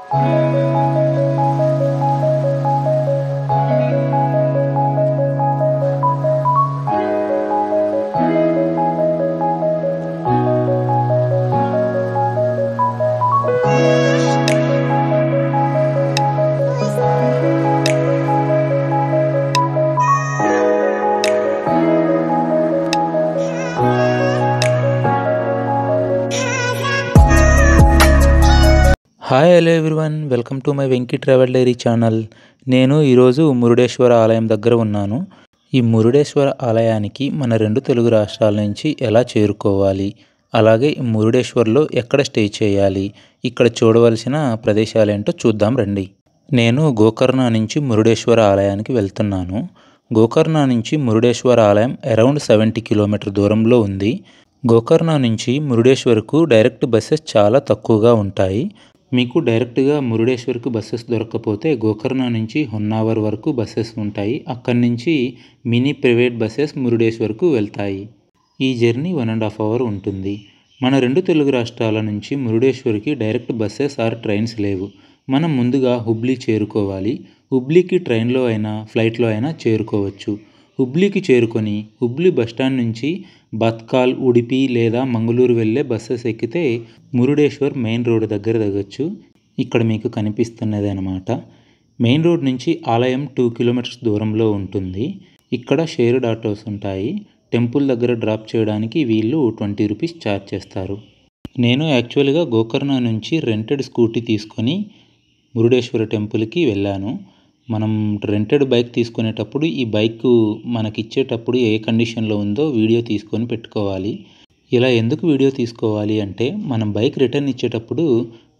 Hi hello everyone, welcome to my Venky travel dairy channel. నేను ఈరోజు మురుడేశ్వర ఆలయం దగ్గర ఉన్నాను. ఈ మురుడేశ్వర ఆలయానికి మన రెండు తెలుగు రాష్ట్రాల నుంచి ఎలా చేరుకోవాలి, అలాగే ఈ మురుడేశ్వర్లో ఎక్కడ స్టే చేయాలి, ఇక్కడ చూడవలసిన ప్రదేశాలేంటో చూద్దాం రండి. నేను గోకర్ణ నుంచి మురుడేశ్వర ఆలయానికి వెళ్తున్నాను. గోకర్ణ నుంచి మురుడేశ్వర ఆలయం అరౌండ్ 70 కిలోమీటర్ దూరంలో ఉంది. గోకర్ణ నుంచి మురుడేశ్వర్కు డైరెక్ట్ బస్సెస్ చాలా తక్కువగా ఉంటాయి. మీకు డైరెక్ట్గా మురుడేశ్వర్కు బస్సెస్ దొరకకపోతే గోకర్ణ నుంచి హొన్నావర్ వరకు బస్సెస్ ఉంటాయి. అక్కడి నుంచి మినీ ప్రైవేట్ బస్సెస్ మురుడేశ్వర్కు వెళ్తాయి. ఈ జర్నీ 1.5 అవర్ ఉంటుంది. మన రెండు తెలుగు రాష్ట్రాల నుంచి మురుడేశ్వర్కి డైరెక్ట్ బస్సెస్ ఆర్ ట్రైన్స్ లేవు. మనం ముందుగా హుబ్లీ చేరుకోవాలి. హుబ్లీకి ట్రైన్లో అయినా ఫ్లైట్లో అయినా చేరుకోవచ్చు. హుబ్లీకి చేరుకొని హుబ్లీ బస్టాండ్ నుంచి బత్కాల్, ఉడిపి లేదా మంగళూరు వెళ్ళే బస్సెస్ ఎక్కితే మురుడేశ్వర్ మెయిన్ రోడ్ దగ్గర దిగొచ్చు. ఇక్కడ మీకు కనిపిస్తున్నది అన్నమాట. మెయిన్ రోడ్ నుంచి ఆలయం 2 కిలోమీటర్స్ దూరంలో ఉంటుంది. ఇక్కడ షేర్డ్ ఆటోస్ ఉంటాయి. టెంపుల్ దగ్గర డ్రాప్ చేయడానికి వీళ్ళు 20 రూపీస్ ఛార్జ్ చేస్తారు. నేను యాక్చువల్గా గోకర్ణ నుంచి రెంటెడ్ స్కూటీ తీసుకొని మురుడేశ్వర టెంపుల్కి వెళ్ళాను. మనం రెంటెడ్ బైక్ తీసుకునేటప్పుడు ఈ బైక్ మనకి ఇచ్చేటప్పుడు ఏ కండిషన్లో ఉందో వీడియో తీసుకొని పెట్టుకోవాలి. ఇలా ఎందుకు వీడియో తీసుకోవాలి అంటే మనం బైక్ రిటర్న్ ఇచ్చేటప్పుడు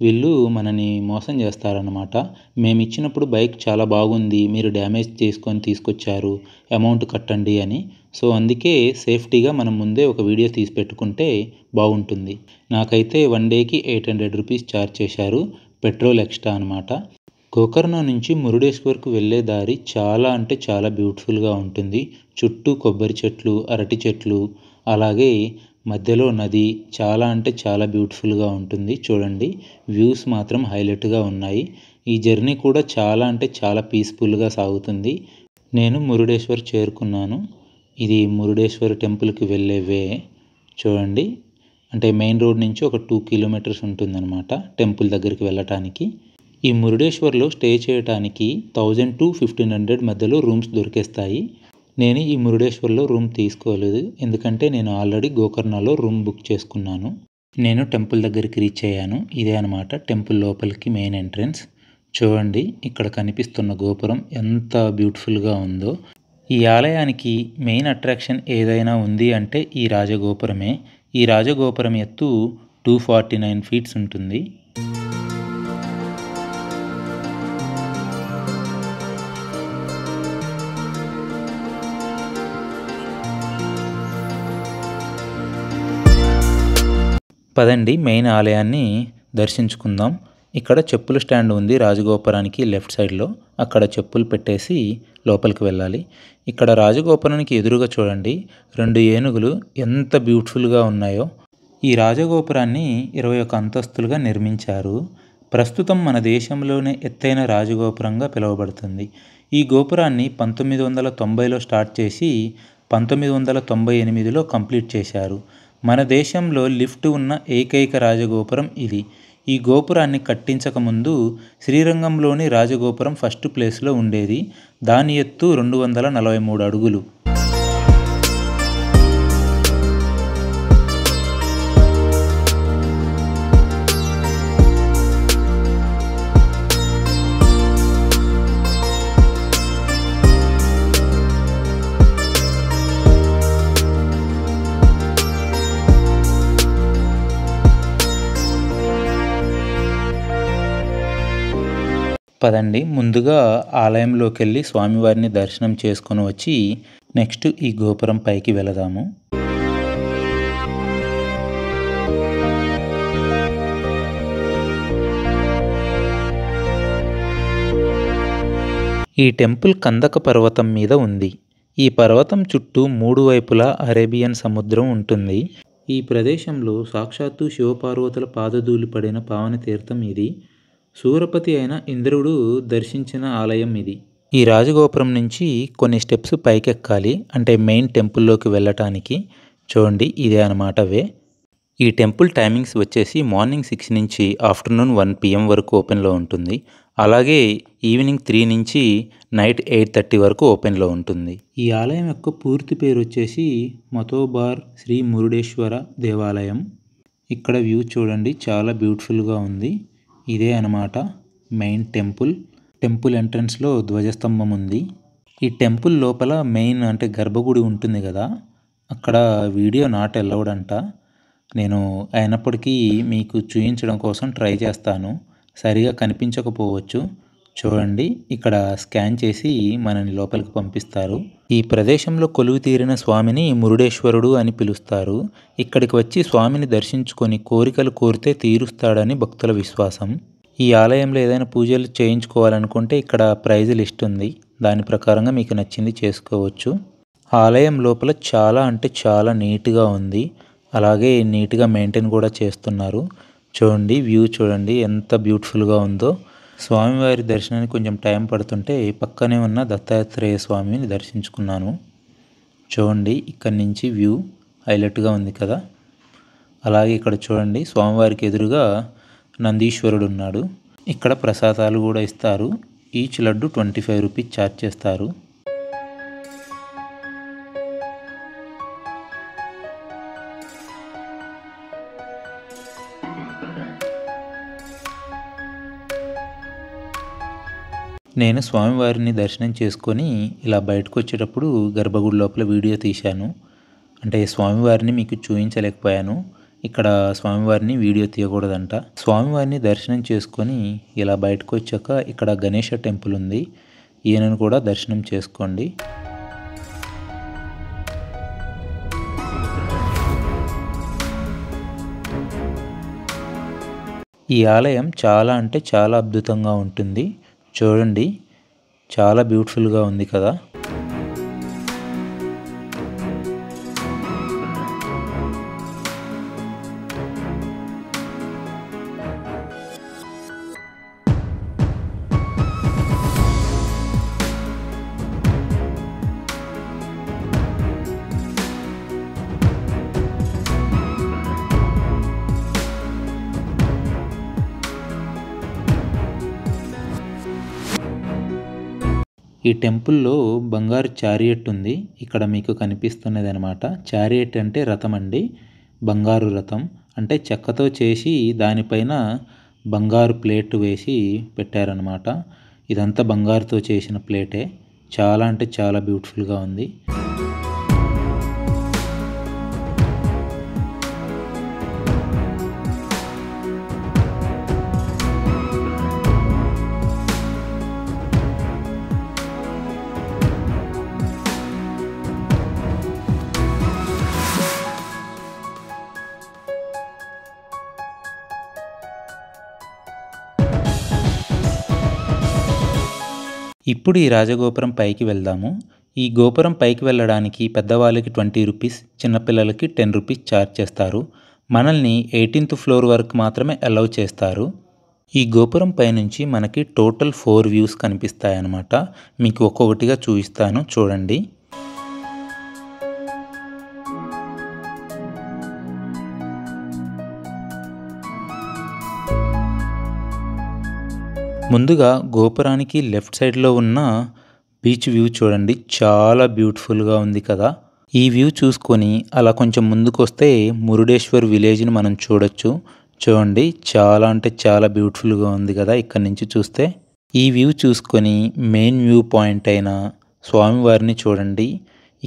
వీళ్ళు మనని మోసం చేస్తారన్నమాట. మేము ఇచ్చినప్పుడు బైక్ చాలా బాగుంది, మీరు డ్యామేజ్ చేసుకొని తీసుకొచ్చారు, అమౌంట్ కట్టండి అని. సో అందుకే సేఫ్టీగా మనం ముందే ఒక వీడియో తీసి పెట్టుకుంటే బాగుంటుంది. నాకైతే 1 డేకి 800 రూపీస్ ఛార్జ్ చేశారు, పెట్రోల్ ఎక్స్ట్రా అనమాట. గోకర్ణ నుంచి మురుడేశ్వర్కు వెళ్ళే దారి చాలా అంటే చాలా బ్యూటిఫుల్గా ఉంటుంది. చుట్టూ కొబ్బరి చెట్లు, అరటి చెట్లు, అలాగే మధ్యలో నది చాలా అంటే చాలా బ్యూటిఫుల్గా ఉంటుంది. చూడండి, వ్యూస్ మాత్రం హైలైట్గా ఉన్నాయి. ఈ జర్నీ కూడా చాలా అంటే చాలా పీస్ఫుల్గా సాగుతుంది. నేను మురుడేశ్వర్ చేరుకున్నాను. ఇది మురుడేశ్వర్ టెంపుల్కి వెళ్ళే వే. చూడండి, అంటే మెయిన్ రోడ్ నుంచి ఒక 2 కిలోమీటర్స్ ఉంటుందన్నమాట టెంపుల్ దగ్గరికి వెళ్ళటానికి. ఈ మురుడేశ్వర్లో స్టే చేయడానికి 1000 to 1500 మధ్యలో రూమ్స్ దొరికేస్తాయి. నేను ఈ మురుడేశ్వర్లో రూమ్ తీసుకోలేదు, ఎందుకంటే నేను ఆల్రెడీ గోకర్ణలో రూమ్ బుక్ చేసుకున్నాను. నేను టెంపుల్ దగ్గరికి రీచ్ అయ్యాను. ఇదే అనమాట టెంపుల్ లోపలికి మెయిన్ ఎంట్రన్స్. చూడండి, ఇక్కడ కనిపిస్తున్న గోపురం ఎంత బ్యూటిఫుల్గా ఉందో. ఈ ఆలయానికి మెయిన్ అట్రాక్షన్ ఏదైనా ఉంది అంటే ఈ రాజగోపురమే. ఈ రాజగోపురం ఎత్తు 249 ఫీట్స్ ఉంటుంది. పదండి మెయిన్ ఆలయాన్ని దర్శించుకుందాం. ఇక్కడ చెప్పుల స్టాండ్ ఉంది రాజగోపురానికి లెఫ్ట్ సైడ్లో. అక్కడ చెప్పులు పెట్టేసి లోపలికి వెళ్ళాలి. ఇక్కడ రాజగోపురానికి ఎదురుగా చూడండి, 2 ఏనుగులు ఎంత బ్యూటిఫుల్గా ఉన్నాయో. ఈ రాజగోపురాన్ని 21 అంతస్తులుగా నిర్మించారు. ప్రస్తుతం మన దేశంలోనే ఎత్తైన రాజగోపురంగా పిలువబడుతుంది. ఈ గోపురాన్ని 1990లో స్టార్ట్ చేసి 1998లో కంప్లీట్ చేశారు. మన దేశంలో లిఫ్ట్ ఉన్న ఏకైక రాజగోపురం ఇది. ఈ గోపురాన్ని కట్టించకముందు శ్రీరంగంలోని రాజగోపురం ఫస్ట్ ప్లేస్లో ఉండేది. దాని ఎత్తు 243 అడుగులు. పదండి ముందుగా ఆలయంలోకి వెళ్ళి స్వామివారిని దర్శనం చేసుకొని వచ్చి నెక్స్ట్ ఈ గోపురం పైకి వెళదాము. ఈ టెంపుల్ కందక పర్వతం మీద ఉంది. ఈ పర్వతం చుట్టూ 3 వైపులా అరేబియన్ సముద్రం ఉంటుంది. ఈ ప్రదేశంలో సాక్షాత్తు శివపార్వతుల పాదధూళి పడిన పావన తీర్థం ఇది. సూరపతి అయిన ఇంద్రుడు దర్శించిన ఆలయం ఇది. ఈ రాజగోపురం నుంచి కొన్ని స్టెప్స్ పైకెక్కాలి, అంటే మెయిన్ టెంపుల్లోకి వెళ్ళటానికి. చూడండి, ఇదే అన్నమాట వే. ఈ టెంపుల్ టైమింగ్స్ వచ్చేసి మార్నింగ్ 6 నుంచి ఆఫ్టర్నూన్ 1 PM వరకు ఓపెన్లో ఉంటుంది. అలాగే ఈవినింగ్ 3 నుంచి నైట్ 8:30 వరకు ఓపెన్లో ఉంటుంది. ఈ ఆలయం యొక్క పూర్తి పేరు వచ్చేసి మతోబార్ శ్రీ మురుడేశ్వర దేవాలయం. ఇక్కడ వ్యూ చూడండి, చాలా బ్యూటిఫుల్గా ఉంది. ఇదే అన్నమాట మెయిన్ టెంపుల్. టెంపుల్ ఎంట్రన్స్లో ధ్వజస్తంభం ఉంది. ఈ టెంపుల్ లోపల మెయిన్ అంటే గర్భగుడి ఉంటుంది కదా, అక్కడ వీడియో నాట్ అలౌడ్ అంట. నేను అయినప్పటికీ మీకు చూపించడం కోసం ట్రై చేస్తాను. సరిగా కనిపించకపోవచ్చు. చూడండి, ఇక్కడ స్కాన్ చేసి మనని లోపలికి పంపిస్తారు. ఈ ప్రదేశంలో కొలువు తీరిన స్వామిని మురుడేశ్వరుడు అని పిలుస్తారు. ఇక్కడికి వచ్చి స్వామిని దర్శించుకొని కోరికలు కోరితే తీరుస్తాడని భక్తుల విశ్వాసం. ఈ ఆలయంలో ఏదైనా పూజలు చేయించుకోవాలనుకుంటే ఇక్కడ ప్రైజ్ లిస్ట్ ఉంది. దాని ప్రకారంగా మీకు నచ్చింది చేసుకోవచ్చు. ఆలయం లోపల చాలా అంటే చాలా నీట్గా ఉంది. అలాగే నీట్గా మెయింటైన్ కూడా చేస్తున్నారు. చూడండి, వ్యూ చూడండి ఎంత బ్యూటిఫుల్గా ఉందో. స్వామివారి దర్శనానికి కొంచెం టైం పడుతుంటే పక్కనే ఉన్న దత్తాత్రేయ స్వామిని దర్శించుకున్నాను. చూడండి, ఇక్కడి నుంచి వ్యూ హైలైట్గా ఉంది కదా. అలాగే ఇక్కడ చూడండి, స్వామివారికి ఎదురుగా నందీశ్వరుడు ఉన్నాడు. ఇక్కడ ప్రసాదాలు కూడా ఇస్తారు. ఈచ్ లడ్డు 25 రూపీస్ ఛార్జ్ చేస్తారు. నేను స్వామివారిని దర్శనం చేసుకొని ఇలా బయటకు వచ్చేటప్పుడు గర్భగుడి లోపల వీడియో తీశాను. అంటే స్వామివారిని మీకు చూపించలేకపోయాను. ఇక్కడ స్వామివారిని వీడియో తీయకూడదంట. స్వామివారిని దర్శనం చేసుకొని ఇలా బయటకు వచ్చాక ఇక్కడ గణేష టెంపుల్ ఉంది. ఈయనను కూడా దర్శనం చేసుకోండి. ఈ ఆలయం చాలా అంటే చాలా అద్భుతంగా ఉంటుంది. చూడండి, చాలా బ్యూటిఫుల్గా ఉంది కదా. ఈ టెంపుల్లో బంగారు చారియట్ ఉంది. ఇక్కడ మీకు కనిపిస్తున్నది అనమాట. చారియట్ అంటే రథం అండి, బంగారు రథం. అంటే చెక్కతో చేసి దానిపైన బంగారు ప్లేట్ వేసి పెట్టారనమాట. ఇదంతా బంగారుతో చేసిన ప్లేటే. చాలా అంటే చాలా బ్యూటిఫుల్గా ఉంది. ఇప్పుడు ఈ రాజగోపురం పైకి వెళ్దాము. ఈ గోపురం పైకి వెళ్ళడానికి పెద్దవాళ్ళకి 20 రూపీస్, చిన్నపిల్లలకి 10 రూపీస్ ఛార్జ్ చేస్తారు. మనల్ని 18th ఫ్లోర్ వరకు మాత్రమే అలౌ చేస్తారు. ఈ గోపురం పైనుంచి మనకి టోటల్ 4 వ్యూస్ కనిపిస్తాయన్నమాట. మీకు ఒక్కొక్కటిగా చూపిస్తాను, చూడండి. ముందుగా గోపురానికి లెఫ్ట్ సైడ్లో ఉన్న బీచ్ వ్యూ చూడండి, చాలా బ్యూటిఫుల్గా ఉంది కదా. ఈ వ్యూ చూసుకొని అలా కొంచెం ముందుకు వస్తే మురుడేశ్వర్ విలేజ్ని మనం చూడొచ్చు. చూడండి, చాలా అంటే చాలా బ్యూటిఫుల్గా ఉంది కదా ఇక్కడ నుంచి చూస్తే. ఈ వ్యూ చూసుకొని మెయిన్ వ్యూ పాయింట్ అయిన స్వామివారిని చూడండి.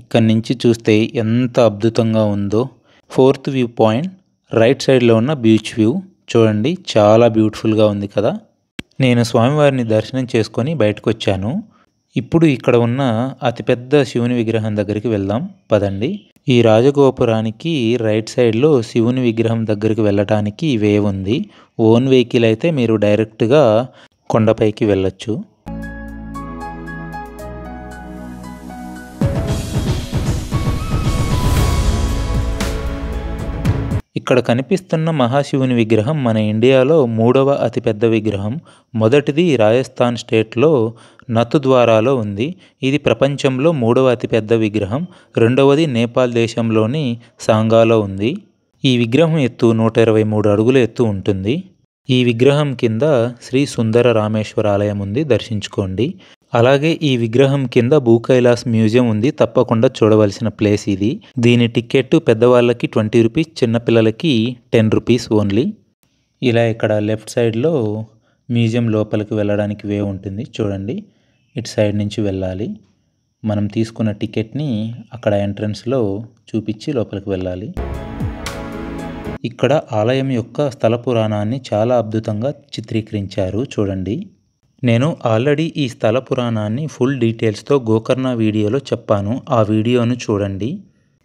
ఇక్కడ నుంచి చూస్తే ఎంత అద్భుతంగా ఉందో. 4th వ్యూ పాయింట్ రైట్ సైడ్లో ఉన్న బీచ్ వ్యూ చూడండి, చాలా బ్యూటిఫుల్గా ఉంది కదా. నేను స్వామివారిని దర్శనం చేసుకొని బయటకు వచ్చాను. ఇప్పుడు ఇక్కడ ఉన్న అతిపెద్ద శివుని విగ్రహం దగ్గరికి వెళ్దాం పదండి. ఈ రాజగోపురానికి రైట్ సైడ్లో శివుని విగ్రహం దగ్గరికి వెళ్ళటానికి వే ఉంది. ఓన్ వెహికల్ అయితే మీరు డైరెక్ట్గా కొండపైకి వెళ్ళొచ్చు. ఇక్కడ కనిపిస్తున్న మహాశివుని విగ్రహం మన ఇండియాలో 3వ అతిపెద్ద విగ్రహం. మొదటిది రాజస్థాన్ స్టేట్లో నతుద్వారాలో ఉంది. ఇది ప్రపంచంలో 3వ అతిపెద్ద విగ్రహం. రెండవది నేపాల్ దేశంలోని సాంగాలో ఉంది. ఈ విగ్రహం ఎత్తు 123 అడుగుల ఎత్తు ఉంటుంది. ఈ విగ్రహం కింద శ్రీ సుందర రామేశ్వర ఆలయం ఉంది, దర్శించుకోండి. అలాగే ఈ విగ్రహం కింద భూకైలాస్ మ్యూజియం ఉంది, తప్పకుండా చూడవలసిన ప్లేస్ ఇది. దీని టికెట్ పెద్దవాళ్ళకి 20 రూపీస్, చిన్నపిల్లలకి 10 రూపీస్ ఓన్లీ. ఇలా ఇక్కడ లెఫ్ట్ సైడ్లో మ్యూజియం లోపలికి వెళ్ళడానికి వే ఉంటుంది చూడండి. ఇటు సైడ్ నుంచి వెళ్ళాలి. మనం తీసుకున్న టికెట్ని అక్కడ ఎంట్రన్స్లో చూపించి లోపలికి వెళ్ళాలి. ఇక్కడ ఆలయం యొక్క స్థల పురాణాన్ని చాలా అద్భుతంగా చిత్రీకరించారు చూడండి. నేను ఆల్రెడీ ఈ స్థల పురాణాన్ని ఫుల్ డీటెయిల్స్తో గోకర్ణ వీడియోలో చెప్పాను, ఆ వీడియోను చూడండి.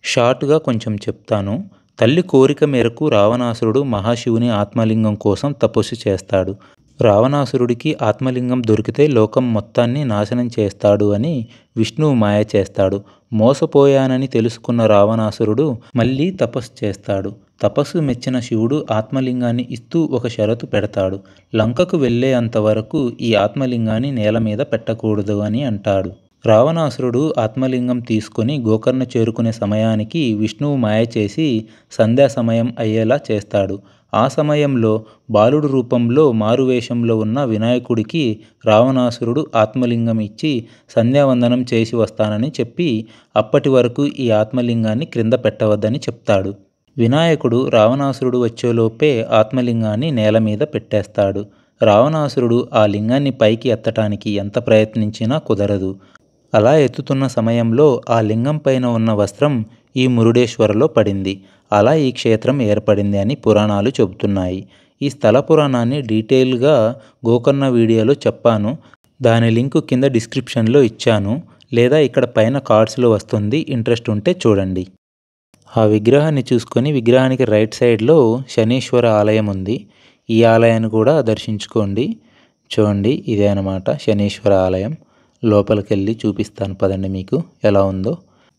షార్ట్గా కొంచెం చెప్తాను. తల్లి కోరిక మేరకు రావణాసురుడు మహాశివుని ఆత్మలింగం కోసం తపస్సు చేస్తాడు. రావణాసురుడికి ఆత్మలింగం దొరికితే లోకం మొత్తాన్ని నాశనం చేస్తాడు అని విష్ణువు మాయ చేస్తాడు. మోసపోయానని తెలుసుకున్న రావణాసురుడు మళ్ళీ తపస్సు చేస్తాడు. తపస్సు మెచ్చిన శివుడు ఆత్మలింగాన్ని ఇస్తూ ఒక షరతు పెడతాడు. లంకకు వెళ్ళే అంతవరకు ఈ ఆత్మలింగాన్ని నేల మీద పెట్టకూడదు అని అంటాడు. రావణాసురుడు ఆత్మలింగం తీసుకొని గోకర్ణ చేరుకునే సమయానికి విష్ణువు మాయ చేసి సంధ్యా సమయం అయ్యేలా చేస్తాడు. ఆ సమయంలో బాలుడు రూపంలో మారువేషంలో ఉన్న వినాయకుడికి రావణాసురుడు ఆత్మలింగం ఇచ్చి సంధ్యావందనం చేసి వస్తానని చెప్పి అప్పటి వరకు ఈ ఆత్మలింగాన్ని క్రింద పెట్టవద్దని చెప్తాడు. వినాయకుడు రావణాసురుడు వచ్చేలోపే ఆత్మలింగాన్ని నేల మీద పెట్టేస్తాడు. రావణాసురుడు ఆ లింగాన్ని పైకి ఎత్తటానికి ఎంత ప్రయత్నించినా కుదరదు. అలా ఎత్తుతున్న సమయంలో ఆ లింగం పైన ఉన్న వస్త్రం ఈ మురుడేశ్వరలో పడింది. అలా ఈ క్షేత్రం ఏర్పడింది అని పురాణాలు చెబుతున్నాయి. ఈ స్థల పురాణాన్ని డీటెయిల్గా గోకర్ణ వీడియోలో చెప్పాను. దాని లింకు కింద డిస్క్రిప్షన్లో ఇచ్చాను, లేదా ఇక్కడ పైన కార్డ్స్లో వస్తుంది, ఇంట్రెస్ట్ ఉంటే చూడండి. ఆ విగ్రహాన్ని చూసుకొని విగ్రహానికి రైట్ సైడ్లో శనీశ్వర ఆలయం ఉంది. ఈ ఆలయాన్ని కూడా దర్శించుకోండి. చూడండి, ఇదే అన్నమాట శనీశ్వర ఆలయం. లోపలికి వెళ్ళి చూపిస్తాను పదండి మీకు ఎలా ఉందో.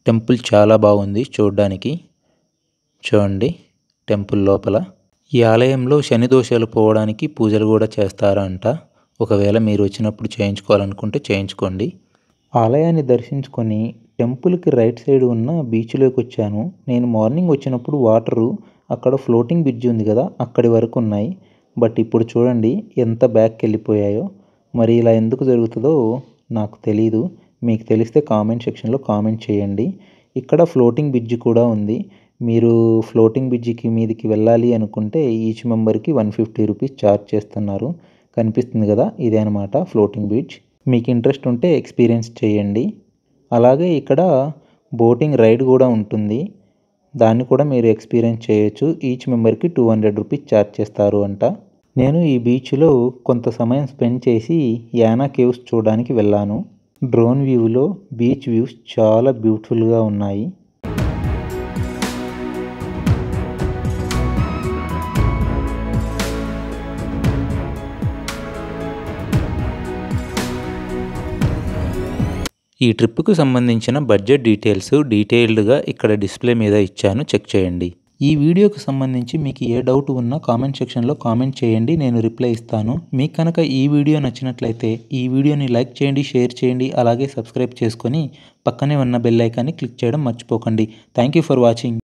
టెంపుల్ చాలా బాగుంది చూడడానికి. చూడండి టెంపుల్ లోపల. ఈ ఆలయంలో శని దోషాలు పోవడానికి పూజలు కూడా చేస్తారంట. ఒకవేళ మీరు వచ్చినప్పుడు చేయించుకోవాలనుకుంటే చేయించుకోండి. ఆలయాన్ని దర్శించుకొని టెంపుల్కి రైట్ సైడ్ ఉన్న బీచ్లోకి వచ్చాను. నేను మార్నింగ్ వచ్చినప్పుడు వాటరు అక్కడ ఫ్లోటింగ్ బ్రిడ్జ్ ఉంది కదా, అక్కడి వరకు ఉన్నాయి. బట్ ఇప్పుడు చూడండి ఎంత బ్యాక్కి వెళ్ళిపోయాయో. మరి ఇలా ఎందుకు జరుగుతుందో నాకు తెలీదు. మీకు తెలిస్తే కామెంట్ సెక్షన్లో కామెంట్ చేయండి. ఇక్కడ ఫ్లోటింగ్ బ్రిడ్జ్ కూడా ఉంది. మీరు ఫ్లోటింగ్ బ్రిడ్జికి మీదకి వెళ్ళాలి అనుకుంటే ఈచ్ మెంబర్కి 150 రూపీస్ ఛార్జ్ చేస్తున్నారు. కనిపిస్తుంది కదా, ఇదే అనమాట ఫ్లోటింగ్ బ్రిడ్జ్. మీకు ఇంట్రెస్ట్ ఉంటే ఎక్స్పీరియన్స్ చేయండి. అలాగే ఇక్కడ బోటింగ్ రైడ్ కూడా ఉంటుంది, దాన్ని కూడా మీరు ఎక్స్పీరియన్స్ చేయొచ్చు. ఈచ్ మెంబర్కి 200 రూపీస్ ఛార్జ్ చేస్తారు అంట. నేను ఈ బీచ్లో కొంత సమయం స్పెండ్ చేసి యానా కేవ్స్ చూడడానికి వెళ్ళాను. డ్రోన్ వ్యూలో బీచ్ వ్యూస్ చాలా బ్యూటిఫుల్గా ఉన్నాయి. ఈ ట్రిప్కు సంబంధించిన బడ్జెట్ డీటెయిల్డ్గా ఇక్కడ డిస్ప్లే మీద ఇచ్చాను, చెక్ చేయండి. ఈ వీడియోకి సంబంధించి మీకు ఏ డౌట్ ఉన్నా కామెంట్ సెక్షన్లో కామెంట్ చేయండి, నేను రిప్లై ఇస్తాను. మీకు కనుక ఈ వీడియో నచ్చినట్లయితే ఈ వీడియోని లైక్ చేయండి, షేర్ చేయండి, అలాగే సబ్స్క్రైబ్ చేసుకొని పక్కనే ఉన్న బెల్ ఐకాన్ని క్లిక్ చేయడం మర్చిపోకండి. Thank you for watching.